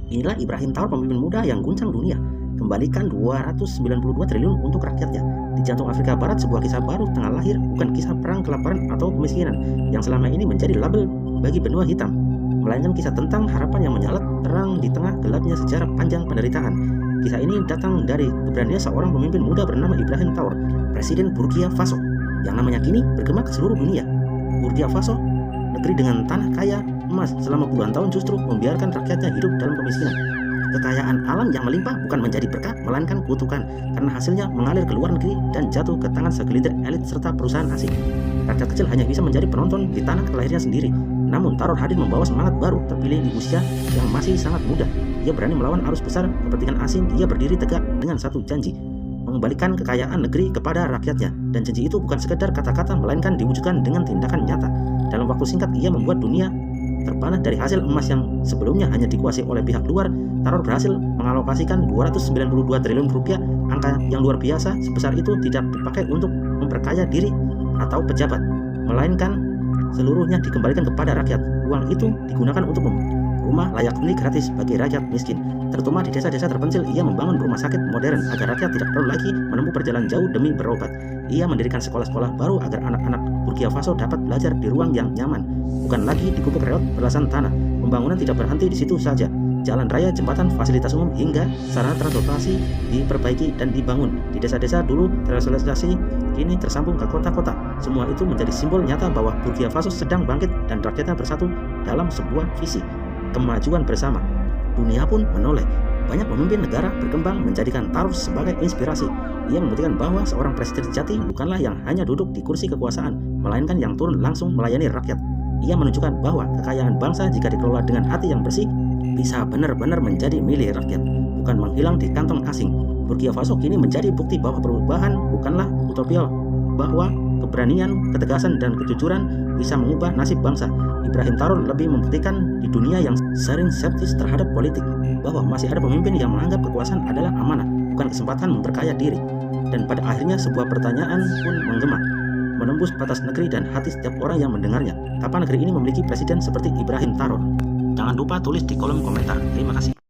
Inilah Ibrahim Traore, pemimpin muda yang guncang dunia. Kembalikan 292 triliun untuk rakyatnya. Di jantung Afrika Barat, sebuah kisah baru tengah lahir, bukan kisah perang, kelaparan, atau kemiskinan yang selama ini menjadi label bagi benua hitam, melainkan kisah tentang harapan yang menyalat terang di tengah gelapnya sejarah panjang penderitaan. Kisah ini datang dari keberanian seorang pemimpin muda bernama Ibrahim Traore, Presiden Burkina Faso, yang namanya kini bergema ke seluruh dunia. Burkina Faso, negeri dengan tanah kaya emas, selama puluhan tahun justru membiarkan rakyatnya hidup dalam kemiskinan. Kekayaan alam yang melimpah bukan menjadi berkah, melainkan kutukan, karena hasilnya mengalir ke luar negeri dan jatuh ke tangan segelintir elit serta perusahaan asing. Rakyat kecil hanya bisa menjadi penonton di tanah kelahirannya sendiri. Namun Traore hadir membawa semangat baru, terpilih di usia yang masih sangat muda. Ia berani melawan arus besar kepentingan asing. Ia berdiri tegak dengan satu janji, mengembalikan kekayaan negeri kepada rakyatnya. Dan janji itu bukan sekedar kata-kata, melainkan diwujudkan dengan tindakan nyata. Dalam waktu singkat ia membuat dunia terpanah dari hasil emas yang sebelumnya hanya dikuasai oleh pihak luar. Traore berhasil mengalokasikan 292 triliun rupiah. Angka yang luar biasa sebesar itu tidak dipakai untuk memperkaya diri atau pejabat, melainkan seluruhnya dikembalikan kepada rakyat. Uang itu digunakan untuk rumah layak huni gratis bagi rakyat miskin, terutama di desa-desa terpencil. Ia membangun rumah sakit modern agar rakyat tidak perlu lagi menempuh perjalanan jauh demi berobat. Ia mendirikan sekolah-sekolah baru agar anak-anak Burkina Faso dapat belajar di ruang yang nyaman, bukan lagi di gubuk reot belasan tanah. Pembangunan tidak berhenti di situ saja. Jalan raya, jembatan, fasilitas umum, hingga sarana transportasi diperbaiki dan dibangun. Di desa-desa dulu tersosialisasi, kini tersambung ke kota-kota. Semua itu menjadi simbol nyata bahwa Burkina Faso sedang bangkit dan rakyatnya bersatu dalam sebuah visi kemajuan bersama. Dunia pun menoleh. Banyak pemimpin negara berkembang menjadikan Traore sebagai inspirasi. Ia membuktikan bahwa seorang presiden sejati bukanlah yang hanya duduk di kursi kekuasaan, melainkan yang turun langsung melayani rakyat. Ia menunjukkan bahwa kekayaan bangsa jika dikelola dengan hati yang bersih bisa benar-benar menjadi milik rakyat, bukan menghilang di kantong asing. Burkina Faso kini menjadi bukti bahwa perubahan bukanlah utopia, bahwa keberanian, ketegasan, dan kejujuran bisa mengubah nasib bangsa. Ibrahim Traore lebih membuktikan di dunia yang sering skeptis terhadap politik bahwa masih ada pemimpin yang menganggap kekuasaan adalah amanah, bukan kesempatan memperkaya diri. Dan pada akhirnya sebuah pertanyaan pun menggema, menembus batas negeri dan hati setiap orang yang mendengarnya. Kapan negeri ini memiliki presiden seperti Ibrahim Traore? Jangan lupa tulis di kolom komentar. Terima kasih.